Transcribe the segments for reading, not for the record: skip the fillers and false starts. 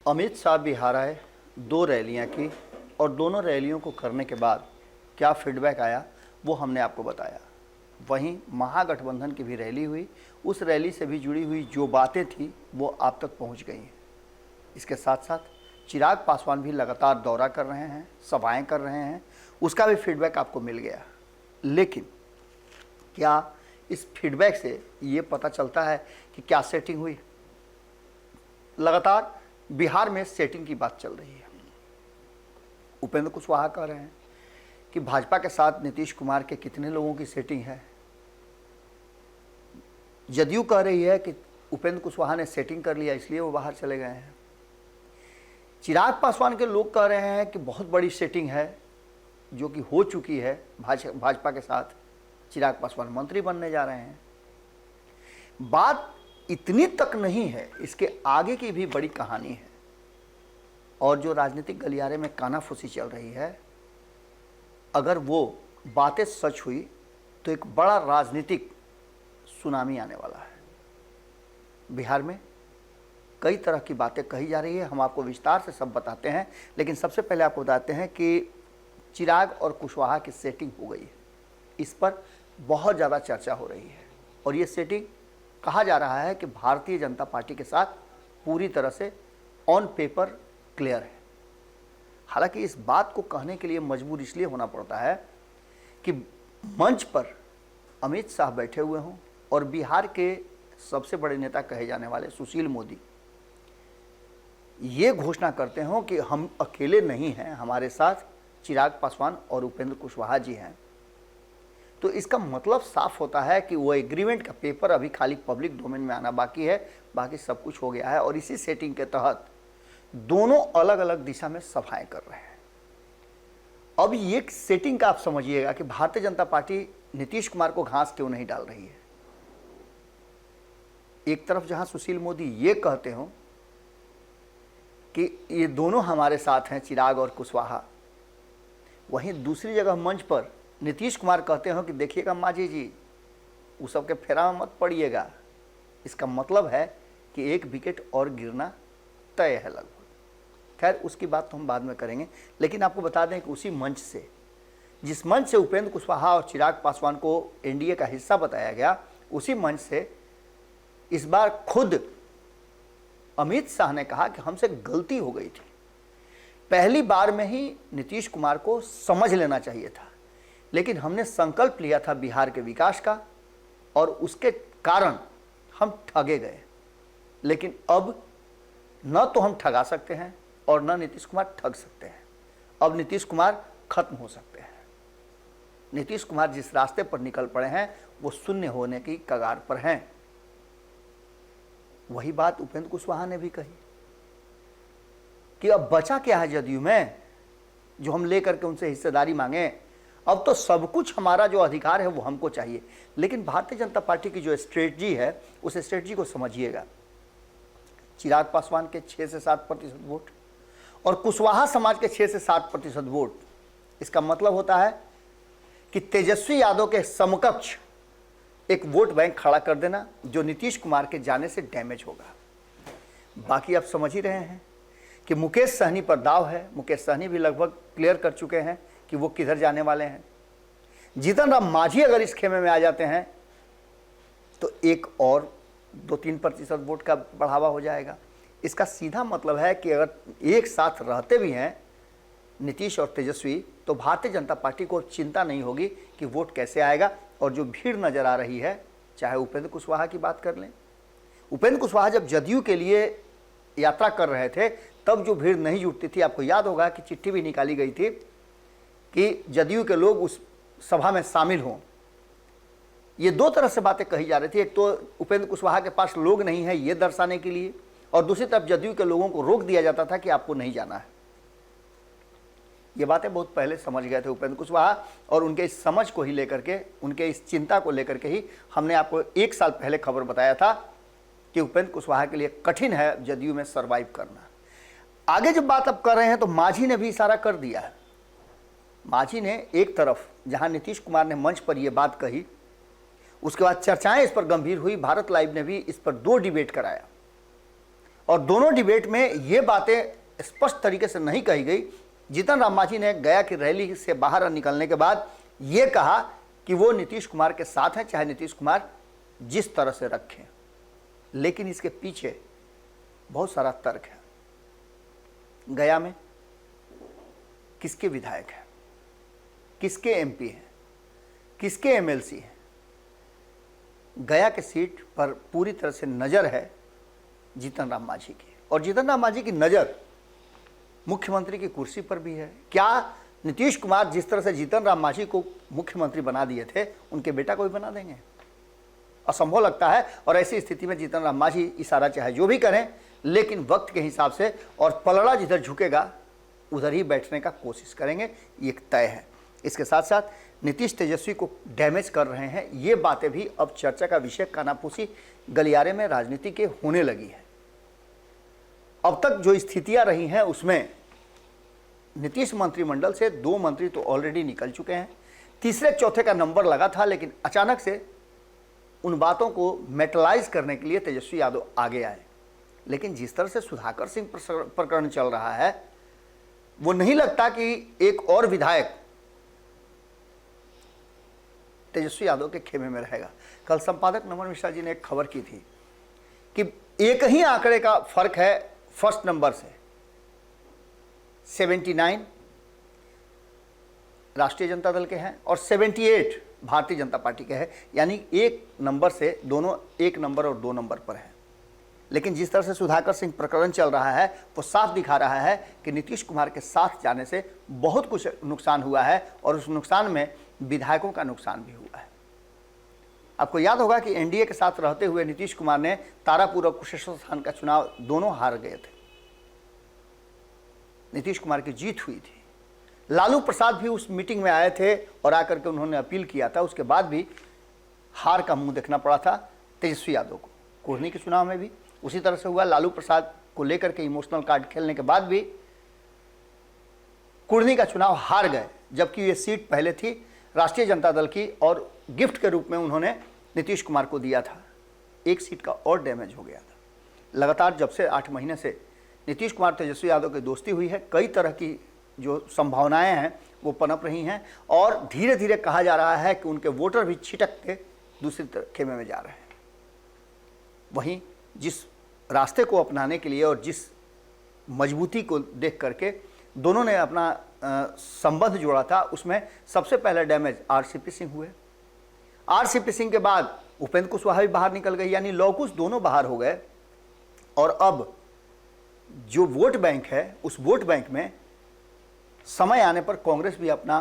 अमित शाह बिहार आए, 2 रैलियां की और दोनों रैलियों को करने के बाद क्या फीडबैक आया वो हमने आपको बताया। वहीं महागठबंधन की भी रैली हुई, उस रैली से भी जुड़ी हुई जो बातें थी वो आप तक पहुंच गई हैं। इसके साथ साथ चिराग पासवान भी लगातार दौरा कर रहे हैं, सभाएं कर रहे हैं, उसका भी फीडबैक आपको मिल गया। लेकिन क्या इस फीडबैक से ये पता चलता है कि क्या सेटिंग हुई? लगातार बिहार में सेटिंग की बात चल रही है। उपेंद्र कुशवाहा कह रहे हैं कि भाजपा के साथ नीतीश कुमार के कितने लोगों की सेटिंग है। जदयू कह रही है कि उपेंद्र कुशवाहा ने सेटिंग कर लिया इसलिए वो बाहर चले गए हैं। चिराग पासवान के लोग कह रहे हैं कि बहुत बड़ी सेटिंग है जो कि हो चुकी है भाजपा के साथ। चिराग पासवान मंत्री बनने जा रहे हैं। बात इतनी तक नहीं है, इसके आगे की भी बड़ी कहानी है। और जो राजनीतिक गलियारे में कानाफूसी चल रही है, अगर वो बातें सच हुई तो एक बड़ा राजनीतिक सुनामी आने वाला है। बिहार में कई तरह की बातें कही जा रही है, हम आपको विस्तार से सब बताते हैं। लेकिन सबसे पहले आपको बताते हैं कि चिराग और कुशवाहा की सेटिंग हो गई है। इस पर बहुत ज़्यादा चर्चा हो रही है और ये सेटिंग कहा जा रहा है कि भारतीय जनता पार्टी के साथ पूरी तरह से ऑन पेपर क्लियर है। हालांकि इस बात को कहने के लिए मजबूर इसलिए होना पड़ता है कि मंच पर अमित शाह बैठे हुए हों और बिहार के सबसे बड़े नेता कहे जाने वाले सुशील मोदी ये घोषणा करते हों कि हम अकेले नहीं हैं, हमारे साथ चिराग पासवान और उपेंद्र कुशवाहा जी हैं। तो इसका मतलब साफ होता है कि वो एग्रीमेंट का पेपर अभी खाली पब्लिक डोमेन में आना बाकी है, बाकी सब कुछ हो गया है। और इसी सेटिंग के तहत दोनों अलग अलग दिशा में सभाएं कर रहे हैं। अब ये सेटिंग का आप समझिएगा कि भारतीय जनता पार्टी नीतीश कुमार को घास क्यों नहीं डाल रही है। एक तरफ जहां सुशील मोदी ये कहते हो कि ये दोनों हमारे साथ हैं, चिराग और कुशवाहा, वहीं दूसरी जगह मंच पर नीतीश कुमार कहते हो कि देखिएगा मांझी जी, वो सब के फेरा में मत पड़िएगा। इसका मतलब है कि एक विकेट और गिरना तय है लगभग। खैर उसकी बात तो हम बाद में करेंगे, लेकिन आपको बता दें कि उसी मंच से, जिस मंच से उपेंद्र कुशवाहा और चिराग पासवान को एनडीए का हिस्सा बताया गया, उसी मंच से इस बार खुद अमित शाह ने कहा कि हमसे गलती हो गई थी। पहली बार में ही नीतीश कुमार को समझ लेना चाहिए था, लेकिन हमने संकल्प लिया था बिहार के विकास का और उसके कारण हम ठगे गए। लेकिन अब न तो हम ठगा सकते हैं और न नीतीश कुमार ठग सकते हैं। अब नीतीश कुमार खत्म हो सकते हैं। नीतीश कुमार जिस रास्ते पर निकल पड़े हैं वो शून्य होने की कगार पर हैं। वही बात उपेंद्र कुशवाहा ने भी कही कि अब बचा क्या है जदयू में जो हम लेकर के उनसे हिस्सेदारी मांगे। अब तो सब कुछ हमारा जो अधिकार है वो हमको चाहिए। लेकिन भारतीय जनता पार्टी की जो स्ट्रेटजी है उस स्ट्रेटजी को समझिएगा। चिराग पासवान के 6 से 7% वोट और कुशवाहा समाज के 6 से 7% वोट, इसका मतलब होता है कि तेजस्वी यादव के समकक्ष एक वोट बैंक खड़ा कर देना जो नीतीश कुमार के जाने से डैमेज होगा। बाकी आप समझ ही रहे हैं कि मुकेश सहनी पर दाव है। मुकेश सहनी भी लगभग क्लियर कर चुके हैं कि वो किधर जाने वाले हैं। जीतन राम मांझी अगर इस खेमे में आ जाते हैं तो एक और 2-3% वोट का बढ़ावा हो जाएगा। इसका सीधा मतलब है कि अगर एक साथ रहते भी हैं नीतीश और तेजस्वी तो भारतीय जनता पार्टी को चिंता नहीं होगी कि वोट कैसे आएगा। और जो भीड़ नजर आ रही है, चाहे उपेंद्र कुशवाहा की बात कर लें, उपेंद्र कुशवाहा जब जदयू के लिए यात्रा कर रहे थे तब जो भीड़ नहीं जुटती थी, आपको याद होगा कि चिट्ठी भी निकाली गई थी कि जदयू के लोग उस सभा में शामिल हों। ये 2 तरह से बातें कही जा रही थी। एक तो उपेंद्र कुशवाहा के पास लोग नहीं है ये दर्शाने के लिए, और दूसरी तरफ जदयू के लोगों को रोक दिया जाता था कि आपको नहीं जाना है। ये बातें बहुत पहले समझ गए थे उपेंद्र कुशवाहा और उनके इस समझ को ही लेकर के, उनके इस चिंता को लेकर के ही हमने आपको 1 साल पहले खबर बताया था कि उपेंद्र कुशवाहा के लिए कठिन है जदयू में सर्वाइव करना। आगे जब बात अब कर रहे हैं तो मांझी ने भी इशारा कर दिया है। मांझी ने एक तरफ जहां नीतीश कुमार ने मंच पर यह बात कही, उसके बाद चर्चाएं इस पर गंभीर हुई। भारत लाइव ने भी इस पर 2 डिबेट कराया और दोनों डिबेट में ये बातें स्पष्ट तरीके से नहीं कही गई। जीतन राम मांझी ने गया की रैली से बाहर निकलने के बाद ये कहा कि वो नीतीश कुमार के साथ हैं, चाहे नीतीश कुमार जिस तरह से रखें। लेकिन इसके पीछे बहुत सारा तर्क है। गया में किसके विधायक हैं, किसके एमपी हैं, किसके एमएलसी हैं। गया के सीट पर पूरी तरह से नज़र है जीतन राम मांझी की, और जीतन राम मांझी की नज़र मुख्यमंत्री की कुर्सी पर भी है। क्या नीतीश कुमार जिस तरह से जीतन राम मांझी को मुख्यमंत्री बना दिए थे, उनके बेटा को भी बना देंगे? असंभव लगता है। और ऐसी स्थिति में जीतन राम मांझी इशारा चाहे जो भी करें, लेकिन वक्त के हिसाब से और पलड़ा जिधर झुकेगा उधर ही बैठने का कोशिश करेंगे, ये तय है। इसके साथ साथ नीतीश तेजस्वी को डैमेज कर रहे हैं, ये बातें भी अब चर्चा का विषय कानाफूसी गलियारे में राजनीति के होने लगी है। अब तक जो स्थितियां रही हैं उसमें नीतीश मंत्रिमंडल से 2 मंत्री तो ऑलरेडी निकल चुके हैं, तीसरे चौथे का नंबर लगा था, लेकिन अचानक से उन बातों को मेटलाइज करने के लिए तेजस्वी यादव आगे आए। लेकिन जिस तरह से सुधाकर सिंह प्रकरण चल रहा है, वो नहीं लगता कि एक और विधायक तेजस्वी यादव के खेमे में रहेगा। कल संपादक नमन मिश्रा जी ने एक खबर की थी कि एक ही आंकड़े का फर्क है फर्स्ट नंबर से, 79 राष्ट्रीय जनता दल के हैं और 78 भारतीय जनता पार्टी के हैं, यानी एक नंबर से दोनों 1 नंबर और 2 नंबर पर हैं। लेकिन जिस तरह से सुधाकर सिंह प्रकरण चल रहा है वो साफ दिखा रहा है कि नीतीश कुमार के साथ जाने से बहुत कुछ नुकसान हुआ है, और उस नुकसान में विधायकों का नुकसान भी हुआ है। आपको याद होगा कि एनडीए के साथ रहते हुए नीतीश कुमार ने तारापुर और कुशेश्वर स्थान का चुनाव दोनों हार गए थे। नीतीश कुमार की जीत हुई थी। लालू प्रसाद भी उस मीटिंग में आए थे और आकर के उन्होंने अपील किया था। उसके बाद भी हार का मुंह देखना पड़ा था तेजस्वी यादव को। कुर्नी के चुनाव में भी उसी तरह से हुआ। लालू प्रसाद को लेकर के इमोशनल कार्ड खेलने के बाद भी कुर्नी का चुनाव हार गए, जबकि ये सीट पहले थी राष्ट्रीय जनता दल की और गिफ्ट के रूप में उन्होंने नीतीश कुमार को दिया था। एक सीट का और डैमेज हो गया था। लगातार जब से 8 महीने से नीतीश कुमार तेजस्वी यादव की दोस्ती हुई है, कई तरह की जो संभावनाएं हैं वो पनप रही हैं, और धीरे धीरे कहा जा रहा है कि उनके वोटर भी छिटक के दूसरी खेमे में जा रहे हैं। वहीं जिस रास्ते को अपनाने के लिए और जिस मजबूती को देख करके दोनों ने अपना संबंध जोड़ा था, उसमें सबसे पहले डैमेज आरसीपी सिंह हुए। आरसीपी सिंह के बाद उपेंद्र कुशवाहा भी बाहर निकल गई, यानी लौकुश दोनों बाहर हो गए। और अब जो वोट बैंक है, उस वोट बैंक में समय आने पर कांग्रेस भी अपना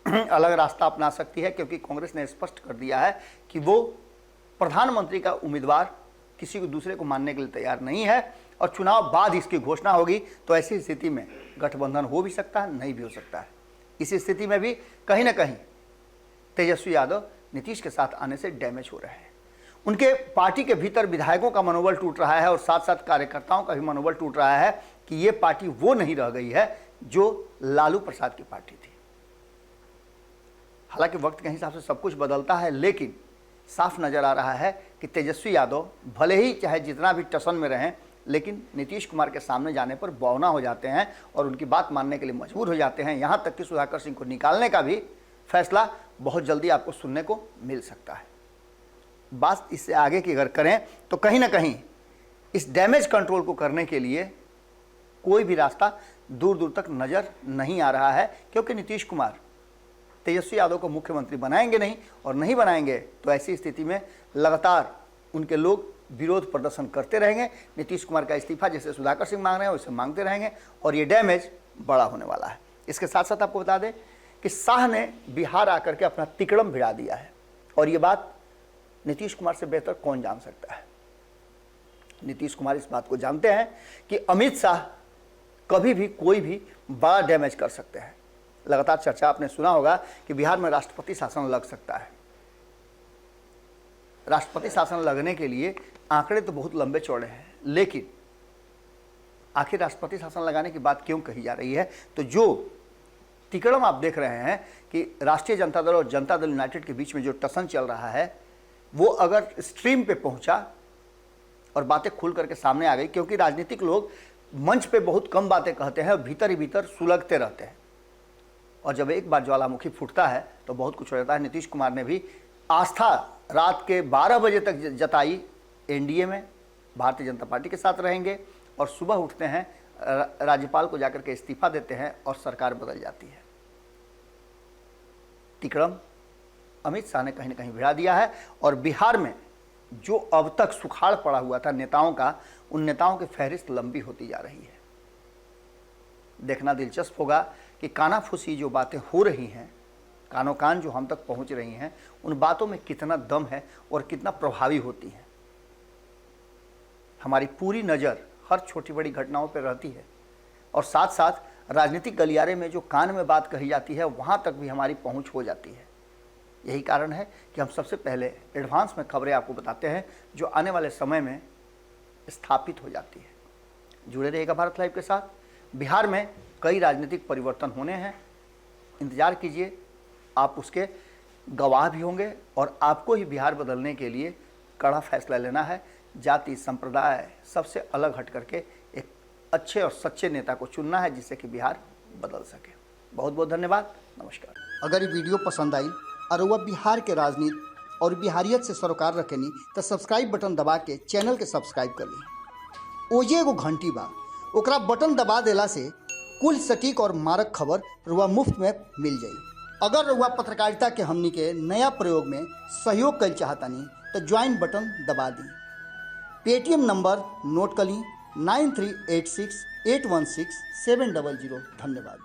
अलग रास्ता अपना सकती है, क्योंकि कांग्रेस ने स्पष्ट कर दिया है कि वो प्रधानमंत्री का उम्मीदवार किसी को दूसरे को मानने के लिए तैयार नहीं है, और चुनाव बाद इसकी घोषणा होगी। तो ऐसी स्थिति में गठबंधन हो भी सकता है, नहीं भी हो सकता है। इस स्थिति में भी कहीं ना कहीं तेजस्वी यादव नीतीश के साथ आने से डैमेज हो रहे हैं। उनके पार्टी के भीतर विधायकों का मनोबल टूट रहा है, और साथ साथ कार्यकर्ताओं का भी मनोबल टूट रहा है कि ये पार्टी वो नहीं रह गई है जो लालू प्रसाद की पार्टी थी। हालांकि वक्त के हिसाब से सब कुछ बदलता है, लेकिन साफ नजर आ रहा है कि तेजस्वी यादव भले ही चाहे जितना भी टसन में रहें, लेकिन नीतीश कुमार के सामने जाने पर बौना हो जाते हैं और उनकी बात मानने के लिए मजबूर हो जाते हैं। यहाँ तक कि सुधाकर सिंह को निकालने का भी फैसला बहुत जल्दी आपको सुनने को मिल सकता है। बात इससे आगे की अगर करें तो कहीं ना कहीं इस डैमेज कंट्रोल को करने के लिए कोई भी रास्ता दूर दूर तक नज़र नहीं आ रहा है, क्योंकि नीतीश कुमार तेजस्वी यादव को मुख्यमंत्री बनाएंगे नहीं, और नहीं बनाएंगे तो ऐसी स्थिति में लगातार उनके लोग विरोध प्रदर्शन करते रहेंगे। नीतीश कुमार का इस्तीफा जैसे सुधाकर सिंह मांग रहे हैं वैसे मांगते रहेंगे, और ये डैमेज बड़ा होने वाला है। इसके साथ साथ आपको बता दें कि शाह ने बिहार आकर के अपना तिकड़म भिड़ा दिया है, और ये बात नीतीश कुमार से बेहतर कौन जान सकता है। नीतीश कुमार इस बात को जानते हैं कि अमित शाह कभी भी कोई भी बड़ा डैमेज कर सकते हैं। लगातार चर्चा आपने सुना होगा कि बिहार में राष्ट्रपति शासन लग सकता है। राष्ट्रपति शासन लगने के लिए आंकड़े तो बहुत लंबे चौड़े हैं, लेकिन आखिर राष्ट्रपति शासन लगाने की बात क्यों कही जा रही है? तो जो तिकड़म आप देख रहे हैं कि राष्ट्रीय जनता दल और जनता दल यूनाइटेड के बीच में जो टसन चल रहा है, वो अगर स्ट्रीम पे पहुंचा और बातें खुल करके सामने आ गई, क्योंकि राजनीतिक लोग मंच पे बहुत कम बातें कहते हैं और भीतर ही भीतर सुलगते रहते हैं। और जब एक बार ज्वालामुखी फूटता है तो बहुत कुछ हो जाता है। नीतीश कुमार ने भी आस्था रात के 12 बजे तक जताई एनडीए में, भारतीय जनता पार्टी के साथ रहेंगे, और सुबह उठते हैं, राज्यपाल को जाकर के इस्तीफा देते हैं और सरकार बदल जाती है। तिकड़म अमित शाह ने कहीं ना कहीं भिड़ा दिया है, और बिहार में जो अब तक सुखाड़ पड़ा हुआ था नेताओं का, उन नेताओं की फहरिस्त लंबी होती जा रही है। देखना दिलचस्प होगा कि कानाफूसी जो बातें हो रही हैं, कानो कान जो हम तक पहुंच रही हैं, उन बातों में कितना दम है और कितना प्रभावी होती हैं। हमारी पूरी नज़र हर छोटी बड़ी घटनाओं पर रहती है, और साथ साथ राजनीतिक गलियारे में जो कान में बात कही जाती है वहां तक भी हमारी पहुंच हो जाती है। यही कारण है कि हम सबसे पहले एडवांस में खबरें आपको बताते हैं जो आने वाले समय में स्थापित हो जाती है। जुड़े रहिएगा भारत लाइव के साथ। बिहार में कई राजनीतिक परिवर्तन होने हैं, इंतजार कीजिए, आप उसके गवाह भी होंगे, और आपको ही बिहार बदलने के लिए कड़ा फैसला लेना है। जाति संप्रदाय सबसे अलग हट करके एक अच्छे और सच्चे नेता को चुनना है, जिससे कि बिहार बदल सके। बहुत बहुत धन्यवाद, नमस्कार। अगर ये वीडियो पसंद आई और वह बिहार के राजनीति और बिहारियत से सरोकार रखेनी तो सब्सक्राइब बटन दबा के चैनल के सब्सक्राइब कर ली। ओजे एगो घंटी बा, ओकरा बटन दबा देला से कुल सटीक और मारक खबर रुआ मुफ्त में मिल जाई। अगर रुआ पत्रकारिता के हमनी के नया प्रयोग में सहयोग कर चाहतानी तो ज्वाइन बटन दबा दी। पेटीएम नंबर नोट कर ली 9386816700। धन्यवाद।